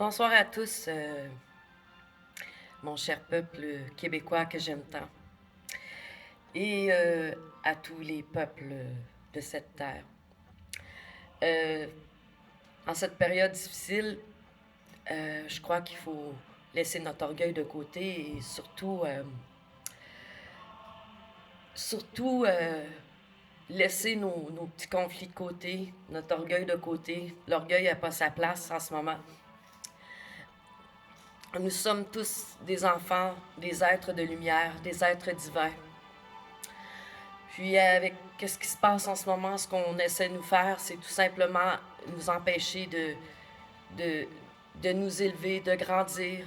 Bonsoir à tous, mon cher peuple québécois que j'aime tant, et à tous les peuples de cette terre. Euh, En cette période difficile, je crois qu'il faut laisser notre orgueil de côté et surtout laisser nos petits conflits de côté, notre orgueil de côté. L'orgueil n'a pas sa place en ce moment. Nous sommes tous des enfants, des êtres de lumière, des êtres divins. Puis avec qu'est-ce qui se passe en ce moment, ce qu'on essaie de nous faire, c'est tout simplement nous empêcher de, de nous élever, de grandir,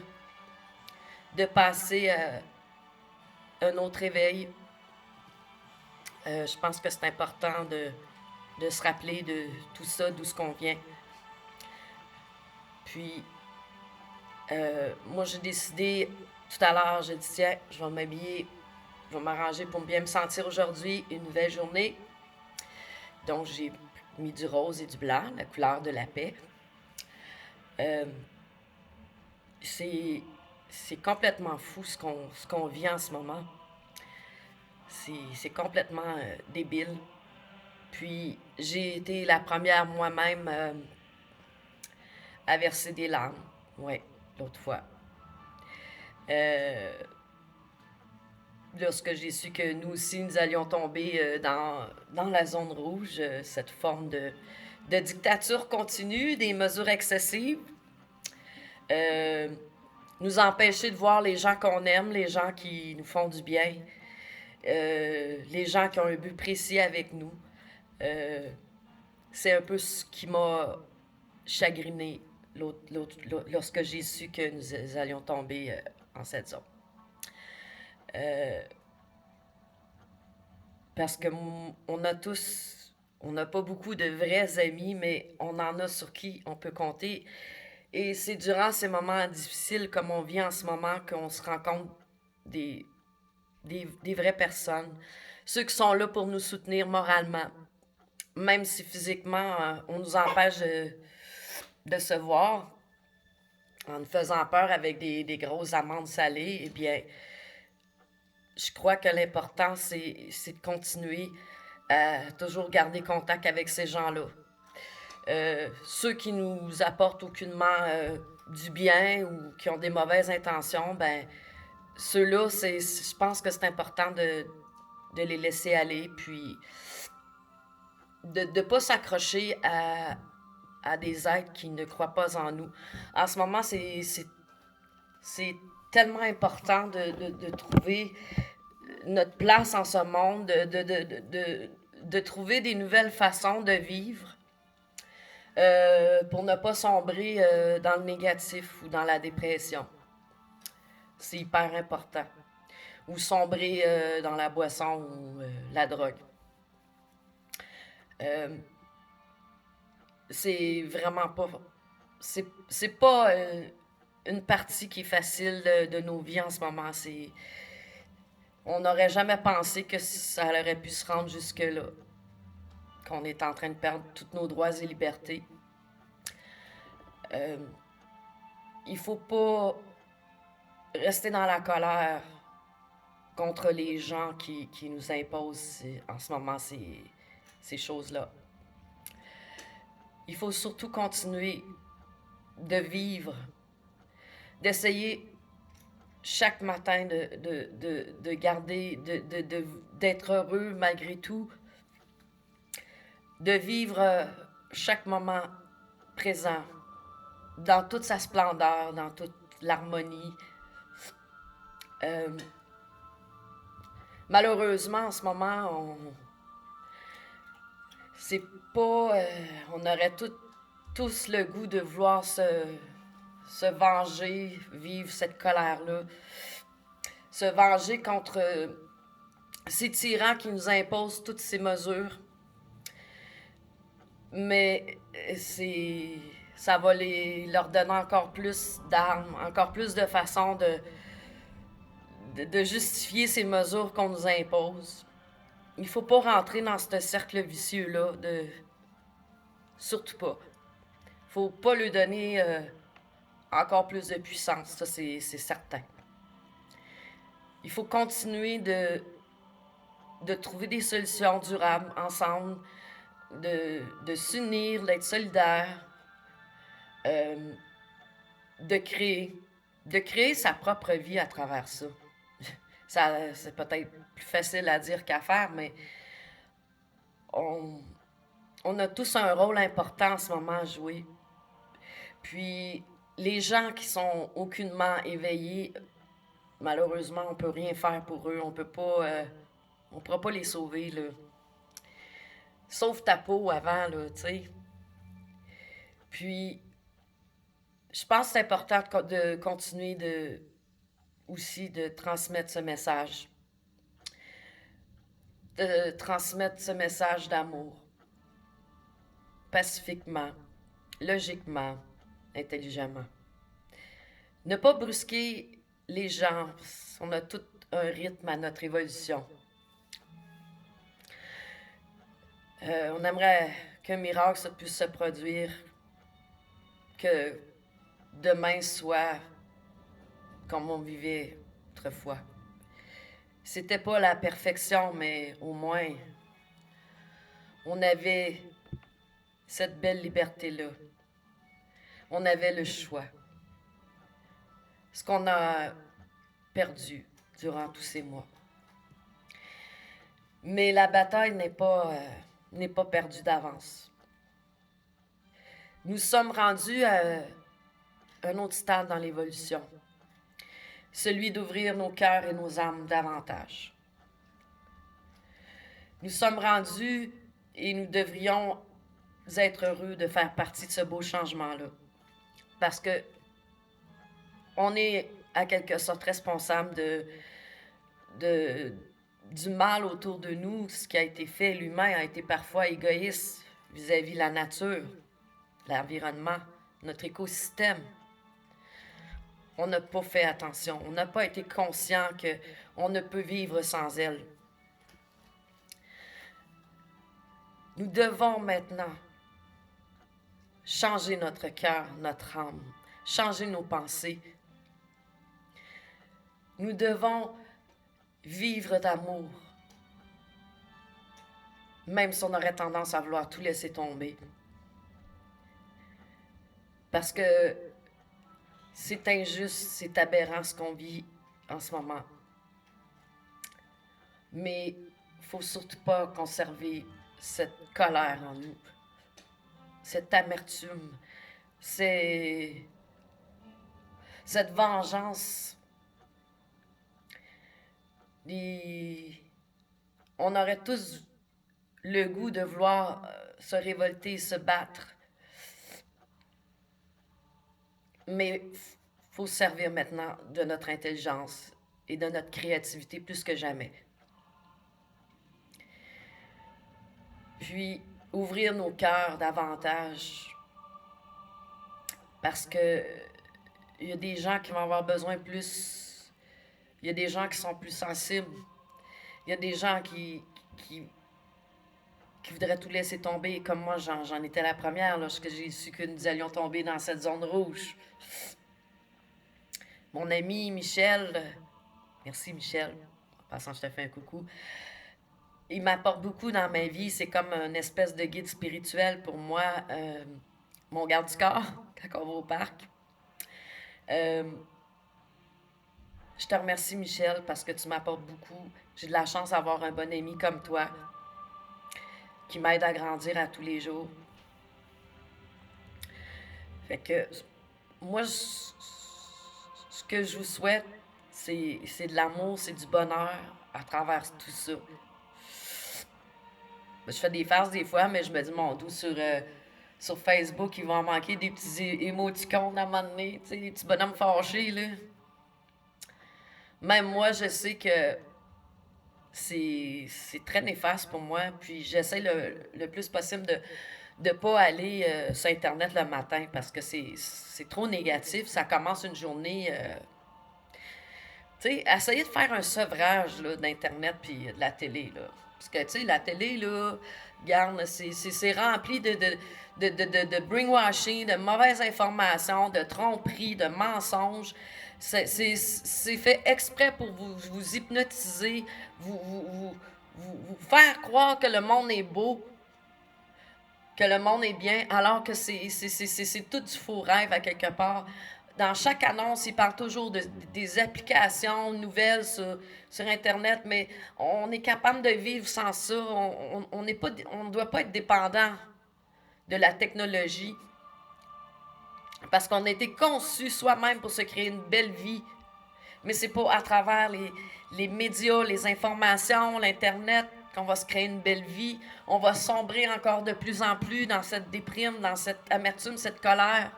de passer à un autre éveil. Je pense que c'est important de se rappeler de tout ça, d'où ce qu'on vient. Puis, moi, j'ai décidé tout à l'heure, j'ai dit, tiens, je vais m'habiller, je vais m'arranger pour bien me sentir aujourd'hui, une nouvelle journée. Donc, j'ai mis du rose et du blanc, la couleur de la paix. Euh, c'est, c'est complètement fou ce qu'on vit en ce moment. C'est complètement débile. Puis, j'ai été la première moi-même à verser des larmes. Ouais, l'autre fois. Euh, Lorsque j'ai su que nous aussi, nous allions tomber dans la zone rouge, cette forme de dictature continue, des mesures excessives, euh, nous empêcher de voir les gens qu'on aime, les gens qui nous font du bien, les gens qui ont un but précis avec nous. Euh, c'est un peu ce qui m'a chagriné lorsque j'ai su que nous allions tomber en cette zone. Euh, Parce que on n'a pas beaucoup de vrais amis, mais on en a sur qui on peut compter. Et c'est durant ces moments difficiles comme on vit en ce moment qu'on se rend compte des, des vraies personnes. Ceux qui sont là pour nous soutenir moralement. Même si physiquement, on nous empêche de se voir en nous faisant peur avec des grosses amandes salées, eh bien, je crois que l'important, c'est de continuer à toujours garder contact avec ces gens-là. Ceux qui nous apportent aucunement du bien ou qui ont des mauvaises intentions, ben ceux-là, je pense que c'est important de les laisser aller, puis de ne pas s'accrocher à des êtres qui ne croient pas en nous. En ce moment, c'est tellement important de trouver notre place en ce monde, de trouver des nouvelles façons de vivre pour ne pas sombrer dans le négatif ou dans la dépression. C'est hyper important. Ou sombrer dans la boisson ou la drogue. Euh, c'est vraiment pas. C'est pas une partie qui est facile de nos vies en ce moment. On n'aurait jamais pensé que ça aurait pu se rendre jusque-là. Qu'on est en train de perdre tous nos droits et libertés. Euh, il faut pas rester dans la colère contre les gens qui nous imposent en ce moment ces choses-là. Il faut surtout continuer de vivre, d'essayer chaque matin de garder, d'être heureux malgré tout, de vivre chaque moment présent dans toute sa splendeur, dans toute l'harmonie. Euh, Malheureusement, en ce moment, c'est pas. On aurait tous le goût de vouloir se venger, vivre cette colère-là, se venger contre ces tyrans qui nous imposent toutes ces mesures. Mais ça va leur donner encore plus d'armes, encore plus de façons de justifier ces mesures qu'on nous impose. Il faut pas rentrer dans ce cercle vicieux-là, surtout pas. Faut pas lui donner encore plus de puissance, ça c'est certain. Il faut continuer de trouver des solutions durables ensemble, de s'unir, d'être solidaires, euh, de créer, de créer sa propre vie à travers ça. Ça, c'est peut-être plus facile à dire qu'à faire, mais on, on a tous un rôle important en ce moment à jouer. Puis, les gens qui sont aucunement éveillés, malheureusement, on peut rien faire pour eux. On pourra pas les sauver, là. Sauve ta peau avant, là, tu sais. Puis, je pense que c'est important de continuer aussi de transmettre ce message. De transmettre ce message d'amour. Pacifiquement, logiquement, intelligemment. Ne pas brusquer les gens. On a tout un rythme à notre évolution. On aimerait qu'un miracle puisse se produire, que demain soit comme on vivait autrefois. C'était pas la perfection, mais au moins, on avait cette belle liberté-là. On avait le choix. Ce qu'on a perdu durant tous ces mois. Mais la bataille n'est pas perdue d'avance. Nous sommes rendus à un autre stade dans l'évolution. Celui d'ouvrir nos cœurs et nos âmes davantage. Nous sommes rendus et nous devrions être heureux de faire partie de ce beau changement-là. Parce que on est à quelque sorte responsable du mal autour de nous. Ce qui a été fait, l'humain a été parfois égoïste vis-à-vis de la nature, l'environnement, notre écosystème. On n'a pas fait attention. On n'a pas été conscient qu'on ne peut vivre sans elle. Nous devons maintenant changer notre cœur, notre âme, changer nos pensées. Nous devons vivre d'amour, même si on aurait tendance à vouloir tout laisser tomber. Parce que c'est injuste, c'est aberrant ce qu'on vit en ce moment. Mais il ne faut surtout pas conserver cette colère en nous, cette amertume, cette vengeance. On aurait tous le goût de vouloir se révolter, se battre. Mais il faut se servir maintenant de notre intelligence et de notre créativité plus que jamais. Puis, ouvrir nos cœurs davantage. Parce que il y a des gens qui vont avoir besoin plus. Il y a des gens qui sont plus sensibles. Il y a des gens qui voudraient tout laisser tomber. Comme moi, j'en étais la première lorsque j'ai su que nous allions tomber dans cette zone rouge. Mon ami Michel, merci Michel, en passant je te fais un coucou, il m'apporte beaucoup dans ma vie, c'est comme une espèce de guide spirituel pour moi, mon garde du corps, quand on va au parc. Euh, je te remercie Michel parce que tu m'apportes beaucoup. J'ai de la chance d'avoir un bon ami comme toi qui m'aide à grandir à tous les jours. Fait que moi, ce que je vous souhaite, c'est de l'amour, c'est du bonheur à travers tout ça. Je fais des farces des fois, mais je me dis, mon Dieu, sur Facebook, il va en manquer des petits émoticônes à un moment donné, tu sais, des petits bonhommes fâchés, là. Même moi, je sais que c'est très néfaste pour moi, puis j'essaie le plus possible de ne pas aller sur Internet le matin parce que c'est trop négatif. Ça commence une journée. Tu sais, essayez de faire un sevrage là, d'Internet puis de la télé. Là. Parce que, tu sais, la télé, là, Garde, c'est rempli de brainwashing, de mauvaises informations, de tromperies, de mensonges. C'est fait exprès pour vous hypnotiser, vous faire croire que le monde est beau, que le monde est bien, alors que c'est tout du faux rêve à quelque part. Dans chaque annonce, ils parlent toujours des applications nouvelles sur Internet, mais on est capable de vivre sans ça. On ne doit pas être dépendant de la technologie parce qu'on a été conçu soi-même pour se créer une belle vie. Mais c'est pas à travers les médias, les informations, l'Internet qu'on va se créer une belle vie. On va sombrer encore de plus en plus dans cette déprime, dans cette amertume, cette colère.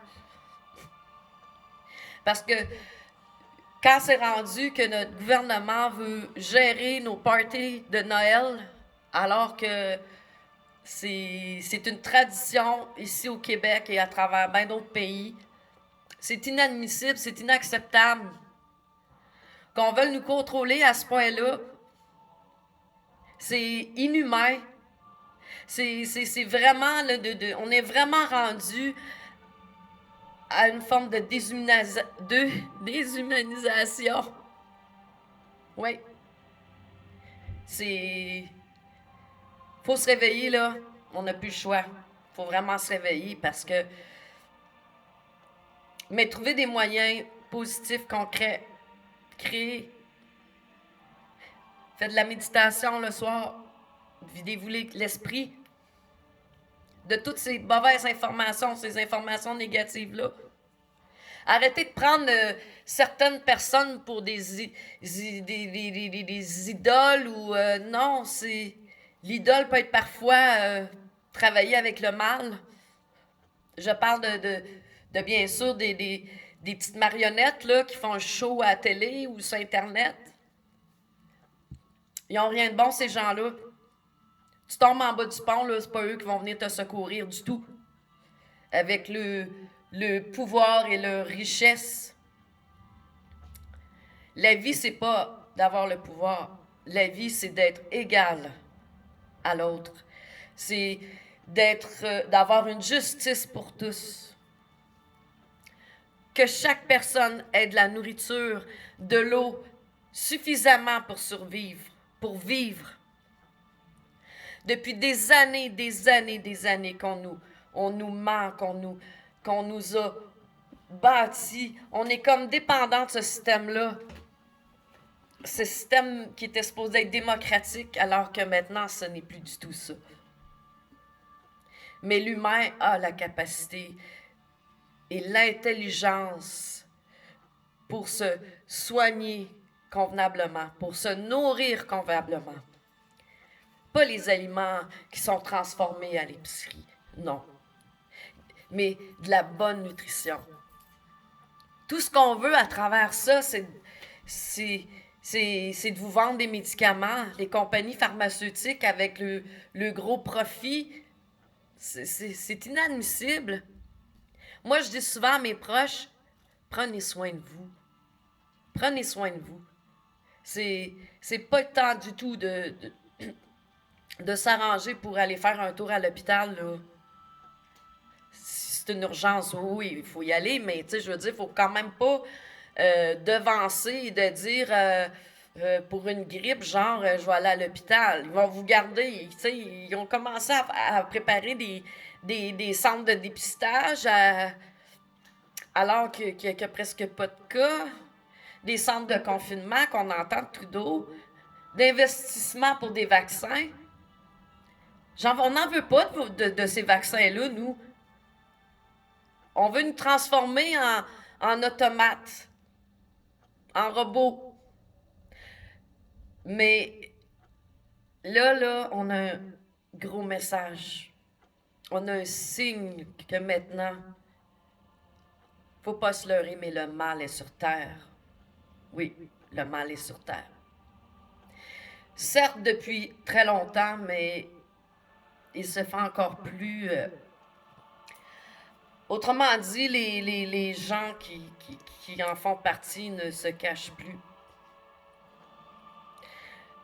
Parce que quand c'est rendu que notre gouvernement veut gérer nos parties de Noël, alors que c'est une tradition ici au Québec et à travers bien d'autres pays, c'est inadmissible, c'est inacceptable qu'on veuille nous contrôler à ce point-là. C'est inhumain. C'est vraiment, là, on est vraiment rendu à une forme de déshumanisation. Oui. Faut se réveiller, là. On n'a plus le choix. Faut vraiment se réveiller parce que... Mais trouver des moyens positifs, concrets, créer. Faites de la méditation le soir. Videz-vous l'esprit de toutes ces mauvaises informations, ces informations négatives-là. Arrêtez de prendre certaines personnes pour des idoles ou non, l'idole peut être parfois travailler avec le mal. Je parle de bien sûr des petites marionnettes là, qui font un show à la télé ou sur Internet. Ils n'ont rien de bon, ces gens-là. Tu tombes en bas du pont, là, c'est pas eux qui vont venir te secourir du tout. Avec le pouvoir et leur richesse. La vie, c'est pas d'avoir le pouvoir. La vie, c'est d'être égal à l'autre. C'est d'avoir une justice pour tous. Que chaque personne ait de la nourriture, de l'eau, suffisamment pour survivre, pour vivre. Depuis des années on nous ment, qu'on nous a bâti. On est comme dépendant de ce système-là. Ce système qui était supposé être démocratique, alors que maintenant, ce n'est plus du tout ça. Mais l'humain a la capacité et l'intelligence pour se soigner convenablement, pour se nourrir convenablement. Pas les aliments qui sont transformés à l'épicerie, non. Mais de la bonne nutrition. Tout ce qu'on veut à travers ça, c'est de vous vendre des médicaments. Les compagnies pharmaceutiques avec le gros profit, c'est inadmissible. Moi, je dis souvent à mes proches, prenez soin de vous. Prenez soin de vous. C'est pas le temps du tout de s'arranger pour aller faire un tour à l'hôpital, là. Si c'est une urgence, oui, il faut y aller, mais tu sais, je veux dire, il faut quand même pas devancer et de dire pour une grippe, genre, je vais aller à l'hôpital. Ils vont vous garder, tu sais, ils ont commencé à préparer des centres de dépistage alors qu'il n'y a presque pas de cas, des centres de confinement qu'on entend de Trudeau, d'investissement pour des vaccins. On n'en veut pas de ces vaccins-là, nous. On veut nous transformer en automates, en robots. Mais là, on a un gros message. On a un signe que maintenant, faut pas se leurrer, mais le mal est sur terre. Oui, le mal est sur terre. Certes, depuis très longtemps, mais il se fait encore plus... Autrement dit, les gens qui en font partie ne se cachent plus.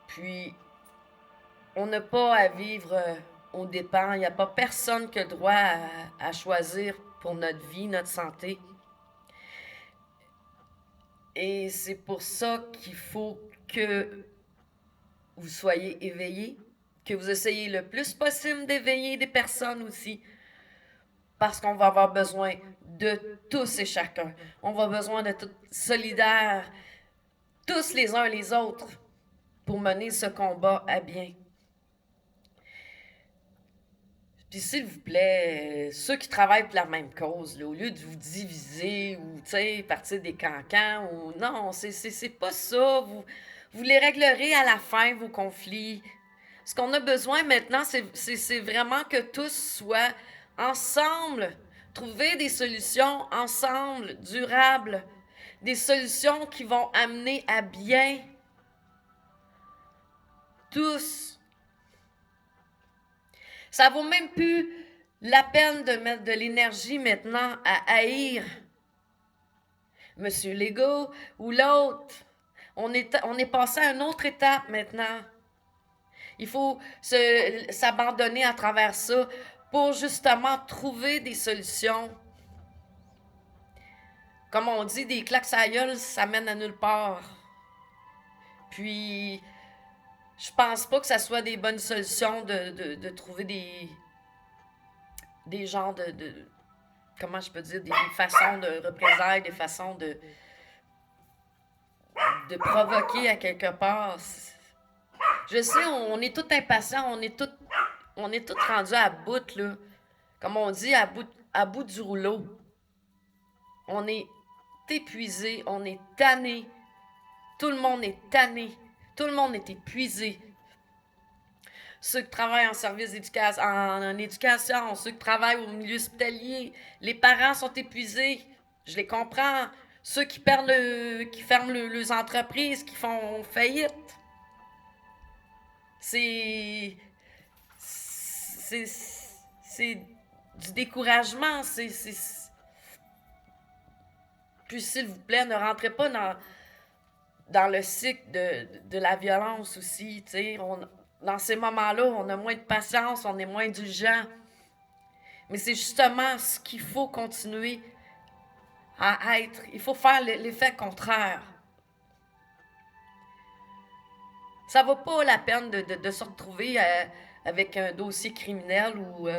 Puis, on n'a pas à vivre on dépend. Il n'y a pas personne qui a le droit à choisir pour notre vie, notre santé. Et c'est pour ça qu'il faut que vous soyez éveillés, que vous essayez le plus possible d'éveiller des personnes aussi, parce qu'on va avoir besoin de tous et chacun. On va avoir besoin d'être solidaires, tous les uns les autres, pour mener ce combat à bien. Puis s'il vous plaît, ceux qui travaillent pour la même cause, là, au lieu de vous diviser ou, tu sais, partir des cancans, ou non, c'est pas ça. Vous les réglerez à la fin, vos conflits. Ce qu'on a besoin maintenant, c'est vraiment que tous soient ensemble, trouver des solutions ensemble, durables, des solutions qui vont amener à bien tous. Ça vaut même plus la peine de mettre de l'énergie maintenant à haïr Monsieur Legault ou l'autre. On est passé à une autre étape maintenant. Il faut s'abandonner à travers ça pour justement trouver des solutions. Comme on dit, des claques à la gueule, ça mène à nulle part. Puis, je pense pas que ça soit des bonnes solutions de trouver des genres comment je peux dire, des façons de représailles, des façons de provoquer à quelque part. Je sais, on est tous impatients, on est tous rendus à bout, là. Comme on dit, à bout du rouleau. On est épuisé, on est tanné. Tout le monde est tanné. Tout le monde est épuisé. Ceux qui travaillent en service d'éducation, en éducation, ceux qui travaillent au milieu hospitalier, les parents sont épuisés. Je les comprends. Ceux qui ferment leurs entreprises, qui font faillite. C'est du découragement. Puis s'il vous plaît, ne rentrez pas dans le cycle de la violence aussi. T'sais. Dans ces moments-là, on a moins de patience, on est moins indulgent. Mais c'est justement ce qu'il faut continuer à être. Il faut faire l'effet contraire. Ça vaut pas la peine de se retrouver avec un dossier criminel ou...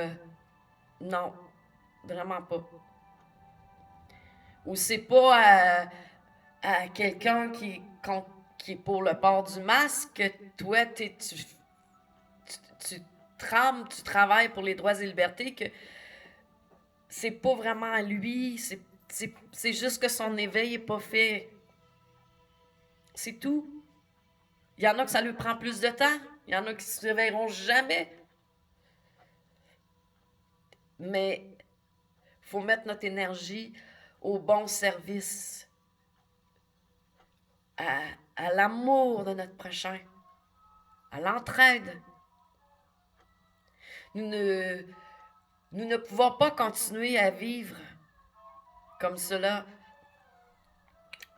non, vraiment pas. Ou c'est pas à quelqu'un qui est pour le port du masque que toi, tu trames, tu travailles pour les droits et libertés, que c'est pas vraiment à lui, c'est juste que son éveil est pas fait. C'est tout. Il y en a que ça lui prend plus de temps, il y en a qui se réveilleront jamais. Mais il faut mettre notre énergie au bon service, à l'amour de notre prochain, à l'entraide. Nous ne pouvons pas continuer à vivre comme cela.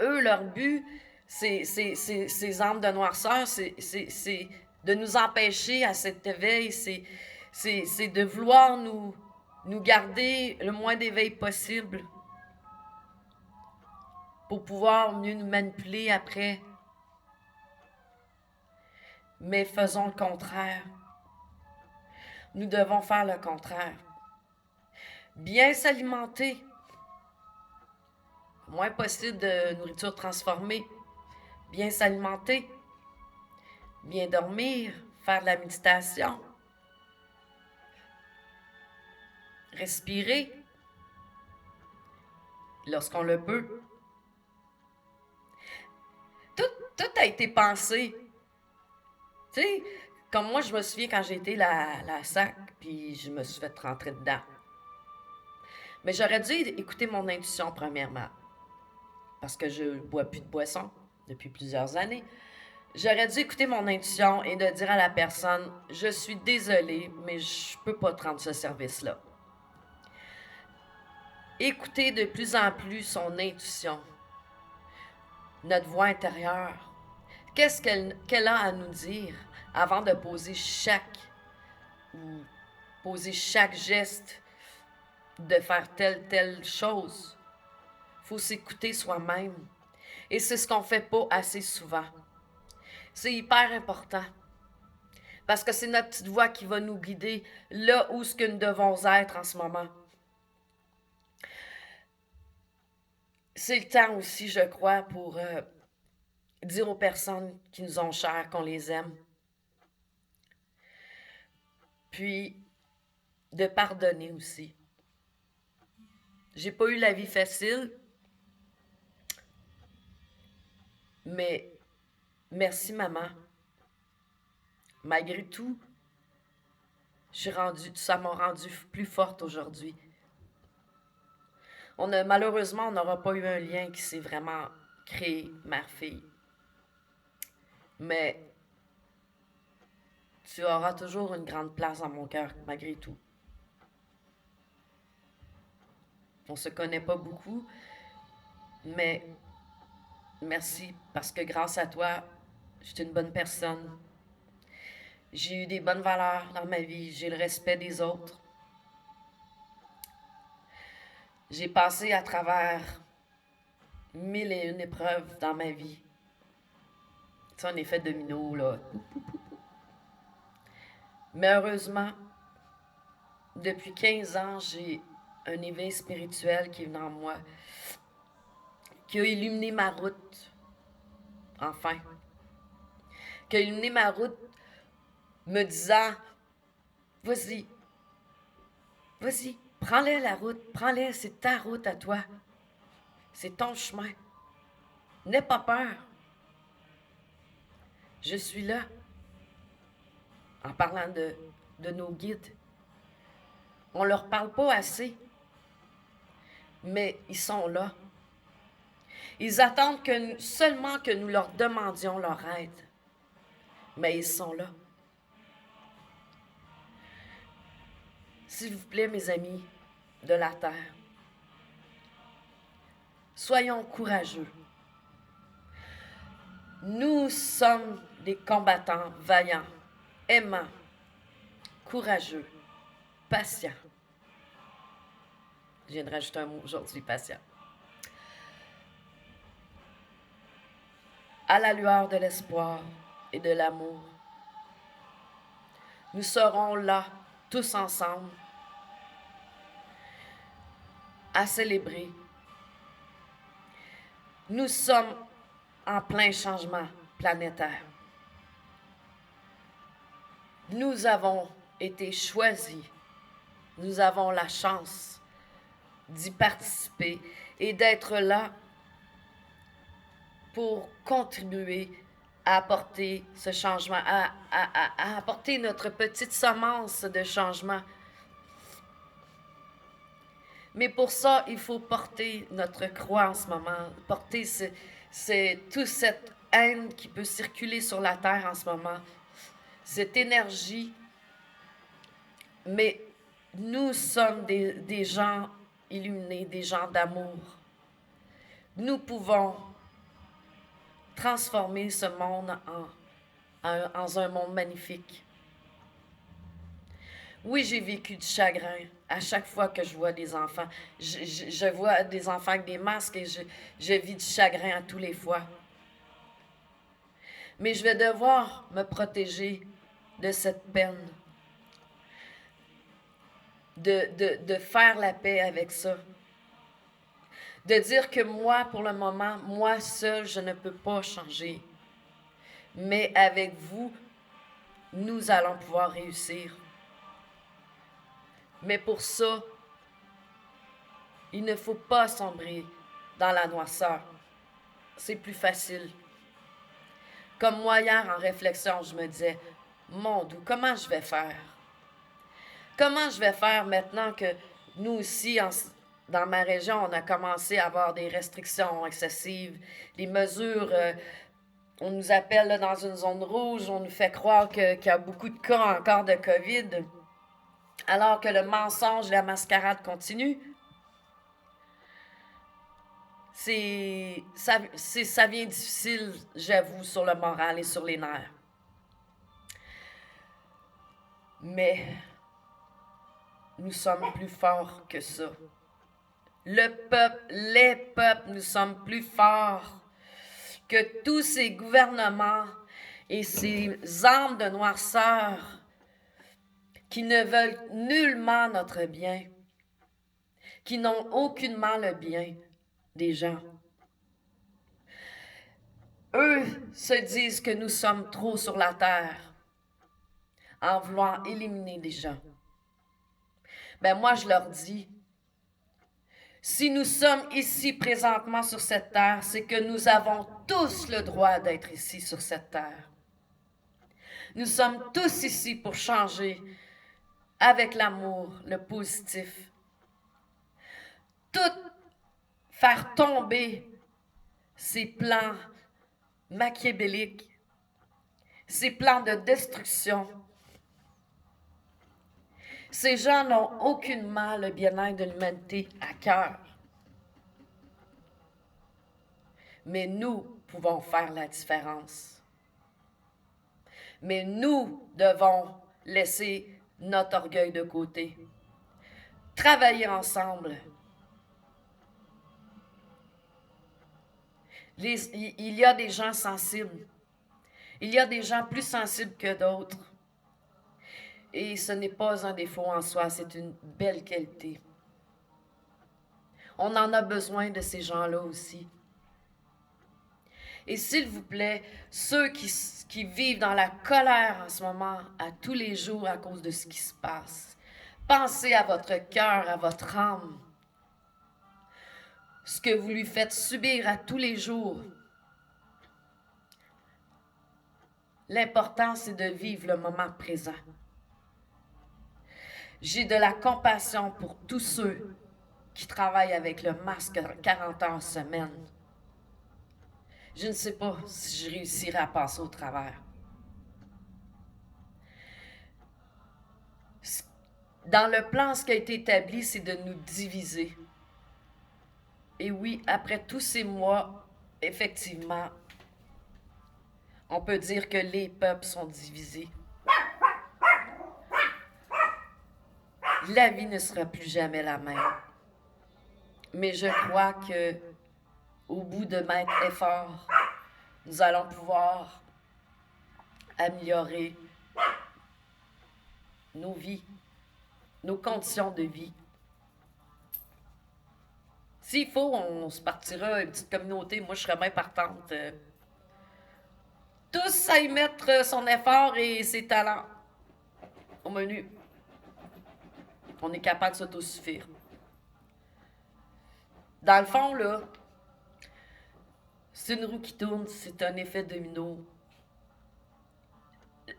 Eux, leur but, ces âmes de noirceur, c'est de nous empêcher à cet éveil, c'est de vouloir nous garder le moins d'éveil possible pour pouvoir mieux nous manipuler après. Mais faisons le contraire. Nous devons faire le contraire. Bien s'alimenter. Moins possible de nourriture transformée. Bien s'alimenter. Bien dormir. Faire de la méditation. Respirer. Lorsqu'on le peut. Tout a été pensé. Tu sais, comme moi, je me souviens quand j'ai été la SAC, puis je me suis fait rentrer dedans. Mais j'aurais dû écouter mon intuition premièrement, parce que je ne bois plus de boisson depuis plusieurs années. J'aurais dû écouter mon intuition et de dire à la personne, je suis désolée, mais je ne peux pas te rendre ce service-là. Écouter de plus en plus son intuition, notre voix intérieure. Qu'est-ce qu'elle a à nous dire avant de poser chaque ou poser chaque geste, de faire telle chose. Il faut s'écouter soi-même. Et c'est ce qu'on ne fait pas assez souvent. C'est hyper important. Parce que c'est notre petite voix qui va nous guider là où ce que nous devons être en ce moment. C'est le temps aussi, je crois, pour dire aux personnes qui nous ont chères qu'on les aime. Puis, de pardonner aussi. J'ai pas eu la vie facile, mais merci maman. Malgré tout, ça m'a rendue plus forte aujourd'hui. Malheureusement, on n'aura pas eu un lien qui s'est vraiment créé, mère-fille. Mais tu auras toujours une grande place dans mon cœur, malgré tout. On se connaît pas beaucoup, mais merci parce que grâce à toi, je suis une bonne personne. J'ai eu des bonnes valeurs dans ma vie, j'ai le respect des autres. J'ai passé à travers 1001 épreuves dans ma vie. C'est un effet domino, là. Mais heureusement, depuis 15 ans, j'ai un éveil spirituel qui est venu en moi, qui a illuminé ma route, enfin. Qui a illuminé ma route, me disant, vas-y, prends-la la route, prends-la, c'est ta route à toi. C'est ton chemin. N'aie pas peur. Je suis là. En parlant de nos guides. On ne leur parle pas assez, mais ils sont là. Ils attendent seulement que nous leur demandions leur aide. Mais ils sont là. S'il vous plaît, mes amis de la terre, soyons courageux. Nous sommes des combattants vaillants, aimants, courageux, patients. Je viens de rajouter un mot aujourd'hui, patient. À la lueur de l'espoir et de l'amour, nous serons là, tous ensemble, à célébrer. Nous sommes en plein changement planétaire. Nous avons été choisis. Nous avons la chance d'y participer et d'être là pour contribuer à apporter ce changement, à apporter notre petite semence de changement. Mais pour ça, il faut porter notre croix en ce moment, porter toute cette haine qui peut circuler sur la terre en ce moment, cette énergie. Mais nous sommes des gens illuminés, des gens d'amour. Nous pouvons transformer ce monde en un monde magnifique. Oui, j'ai vécu du chagrin à chaque fois que je vois des enfants. Je vois des enfants avec des masques et je vis du chagrin à tous les fois. Mais je vais devoir me protéger de cette peine, de faire la paix avec ça. De dire que moi, pour le moment, moi seule, je ne peux pas changer. Mais avec vous, nous allons pouvoir réussir. Mais pour ça, il ne faut pas sombrer dans la noirceur. C'est plus facile. Comme moi hier, en réflexion, je me disais, mon Dieu, comment je vais faire? Comment je vais faire maintenant que nous aussi, dans ma région, on a commencé à avoir des restrictions excessives, des mesures, on nous appelle là, dans une zone rouge, on nous fait croire qu'il y a beaucoup de cas encore de COVID, alors que le mensonge, la mascarade continue. Ça vient difficile, j'avoue, sur le moral et sur les nerfs. Mais nous sommes plus forts que ça. Le peuple, les peuples, nous sommes plus forts que tous ces gouvernements et ces armes de noirceur qui ne veulent nullement notre bien, qui n'ont aucunement le bien des gens. Eux se disent que nous sommes trop sur la terre en voulant éliminer des gens. Ben moi, je leur dis, si nous sommes ici présentement sur cette terre, c'est que nous avons tous le droit d'être ici sur cette terre. Nous sommes tous ici pour changer avec l'amour, le positif. Tout faire tomber ces plans machiavéliques, ces plans de destruction. Ces gens n'ont aucunement le bien-être de l'humanité à cœur. Mais nous pouvons faire la différence. Mais nous devons laisser notre orgueil de côté. Travailler ensemble. Il y a des gens sensibles. Il y a des gens plus sensibles que d'autres. Et ce n'est pas un défaut en soi, c'est une belle qualité. On en a besoin de ces gens-là aussi. Et s'il vous plaît, ceux qui vivent dans la colère en ce moment, à tous les jours à cause de ce qui se passe, pensez à votre cœur, à votre âme, ce que vous lui faites subir à tous les jours. L'important, c'est de vivre le moment présent. J'ai de la compassion pour tous ceux qui travaillent avec le masque 40 heures semaine. Je ne sais pas si je réussirai à passer au travers. Dans le plan, ce qui a été établi, c'est de nous diviser. Et oui, après tous ces mois, effectivement, on peut dire que les peuples sont divisés. La vie ne sera plus jamais la même. Mais je crois que, au bout de maintes efforts, nous allons pouvoir améliorer nos vies, nos conditions de vie. S'il faut, on se partira une petite communauté. Moi, je serais bien partante. Tous à y mettre son effort et ses talents au menu. On est capable de s'autosuffire. Dans le fond, là, c'est une roue qui tourne, c'est un effet domino.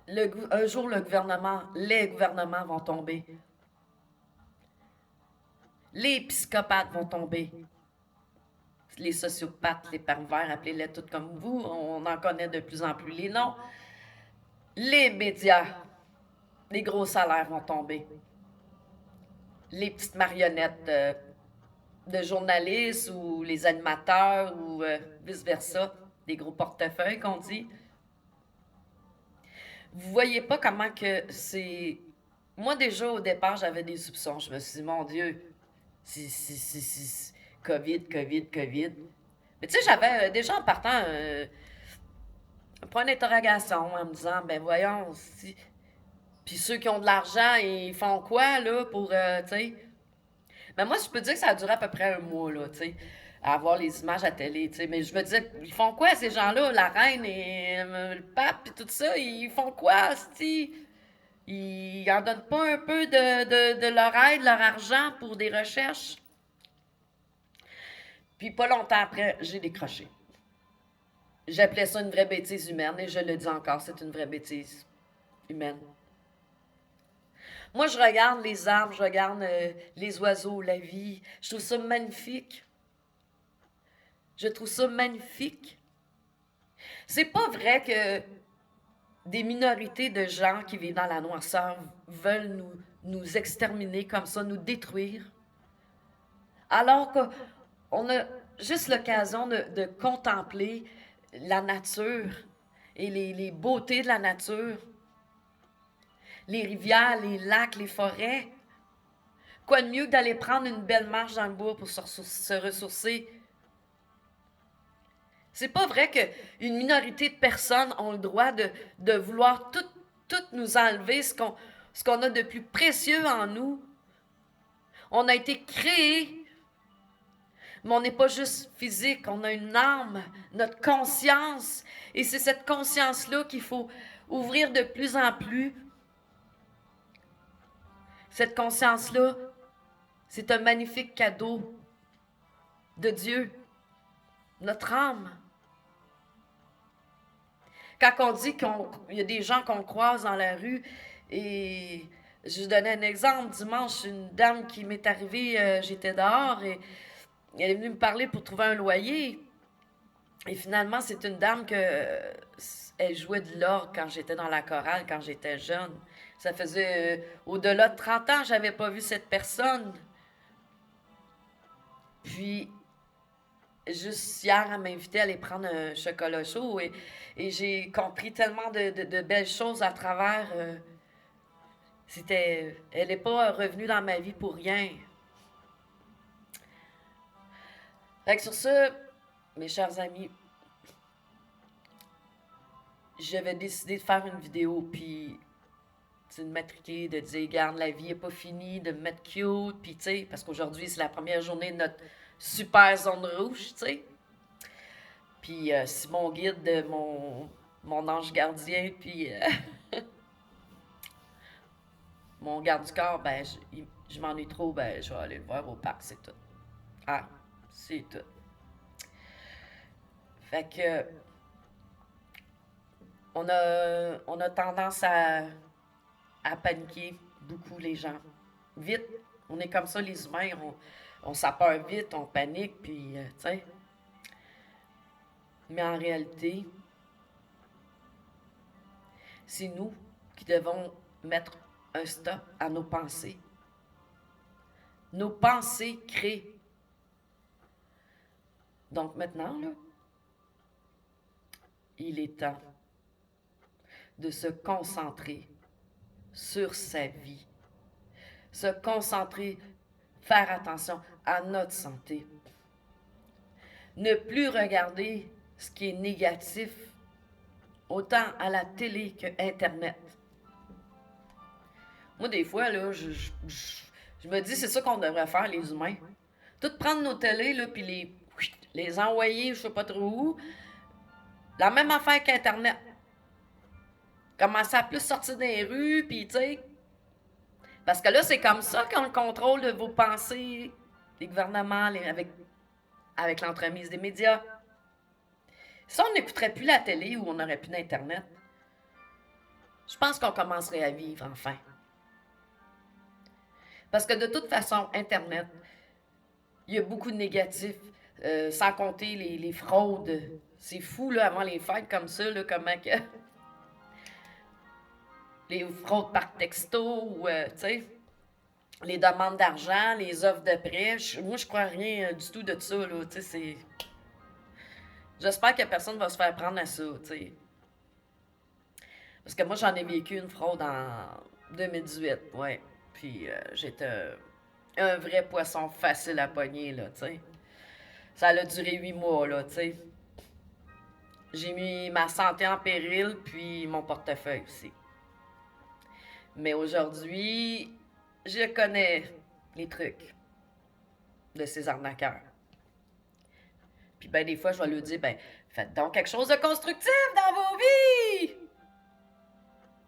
Un jour, les gouvernements vont tomber. Les psychopathes vont tomber. Les sociopathes, les pervers, appelez-les toutes comme vous, on en connaît de plus en plus les noms. Les médias, les gros salaires vont tomber. Les petites marionnettes de journalistes ou les animateurs ou vice-versa, des gros portefeuilles qu'on dit. Vous voyez pas comment que c'est... Moi, déjà, au départ, j'avais des soupçons. Je me suis dit, mon Dieu, c'est COVID. Mais tu sais, j'avais déjà en partant un point d'interrogation en me disant, ben voyons, si... Puis ceux qui ont de l'argent, ils font quoi, là, pour, tu sais... Mais moi, je peux dire que ça a duré à peu près un mois, là, tu sais, à avoir les images à télé, tu sais. Mais je me disais, ils font quoi, ces gens-là, la reine et le pape et tout ça, ils font quoi, c'ti? Ils en donnent pas un peu de leur aide, leur argent pour des recherches? Puis pas longtemps après, j'ai décroché. J'appelais ça une vraie bêtise humaine et je le dis encore, c'est une vraie bêtise humaine. Moi, je regarde les arbres, je regarde les oiseaux, la vie. Je trouve ça magnifique. Je trouve ça magnifique. C'est pas vrai que des minorités de gens qui vivent dans la noirceur veulent nous exterminer comme ça, nous détruire. Alors qu'on a juste l'occasion de contempler la nature et les beautés de la nature, les rivières, les lacs, les forêts. Quoi de mieux que d'aller prendre une belle marche dans le bois pour se ressourcer? C'est pas vrai qu'une minorité de personnes ont le droit de vouloir tout nous enlever ce qu'on a de plus précieux en nous. On a été créés, mais on n'est pas juste physique, on a une âme, notre conscience. Et c'est cette conscience-là qu'il faut ouvrir de plus en plus. Cette conscience-là, c'est un magnifique cadeau de Dieu, notre âme. Quand on dit qu'il y a des gens qu'on croise dans la rue, et je vous donnais un exemple, dimanche, une dame qui m'est arrivée, j'étais dehors, et elle est venue me parler pour trouver un loyer. Et finalement, c'est une dame elle jouait de l'orgue quand j'étais dans la chorale, quand j'étais jeune. Ça faisait au-delà de 30 ans, j'avais pas vu cette personne. Puis, juste hier, elle m'a invité à aller prendre un chocolat chaud et j'ai compris tellement de belles choses à travers. Elle n'est pas revenue dans ma vie pour rien. Fait que sur ce, mes chers amis, j'avais décidé de faire une vidéo, puis de m'attriquer, de dire, regarde, la vie n'est pas finie, de me mettre cute, puis tu sais, parce qu'aujourd'hui, c'est la première journée de notre super zone rouge, tu sais. Puis c'est mon guide, mon ange gardien, puis mon garde du corps, ben, je m'ennuie trop, ben, je vais aller le voir au parc, c'est tout. Ah, c'est tout. Fait que, on a tendance à paniquer beaucoup, les gens. Vite, on est comme ça, les humains, on s'appeure vite, on panique, puis, tu sais. Mais en réalité, c'est nous qui devons mettre un stop à nos pensées. Nos pensées créent. Donc maintenant, là, il est temps de se concentrer sur sa vie. Se concentrer, faire attention à notre santé. Ne plus regarder ce qui est négatif, autant à la télé que Internet. Moi, des fois, là, je me dis, c'est ça qu'on devrait faire, les humains. Tout prendre nos télés, là, puis les envoyer, je sais pas trop où. La même affaire qu'Internet. Commencer à plus sortir des rues, puis tu sais. Parce que là, c'est comme ça qu'on le contrôle de vos pensées, les gouvernements, avec l'entremise des médias. Si on n'écouterait plus la télé ou on n'aurait plus d'Internet, je pense qu'on commencerait à vivre enfin. Parce que de toute façon, Internet, il y a beaucoup de négatifs, sans compter les fraudes. C'est fou, là, avant les fêtes comme ça, là, comment que... les fraudes par texto, ou, tu sais, les demandes d'argent, les offres de prêt. Moi, je crois rien du tout de ça, là, tu sais, c'est... J'espère que personne va se faire prendre à ça, tu sais. Parce que moi, j'en ai vécu une fraude en 2018, ouais. Puis j'étais un vrai poisson facile à pogner, là, tu sais. Ça a duré 8 mois, là, tu sais. J'ai mis ma santé en péril, puis mon portefeuille aussi. Mais aujourd'hui, je connais les trucs de ces arnaqueurs. Puis ben des fois, je vais leur dire, ben, faites donc quelque chose de constructif dans vos vies!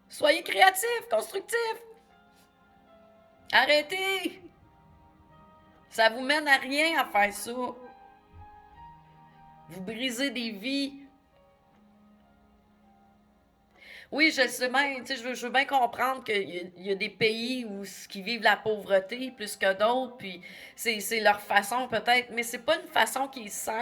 Soyez créatifs, constructifs! Arrêtez! Ça vous mène à rien à faire ça. Vous brisez des vies. Oui, je sais bien, tu sais, je veux bien comprendre qu'il y a des pays qui vivent la pauvreté plus que d'autres, puis c'est leur façon peut-être, mais c'est pas une façon qui est saine.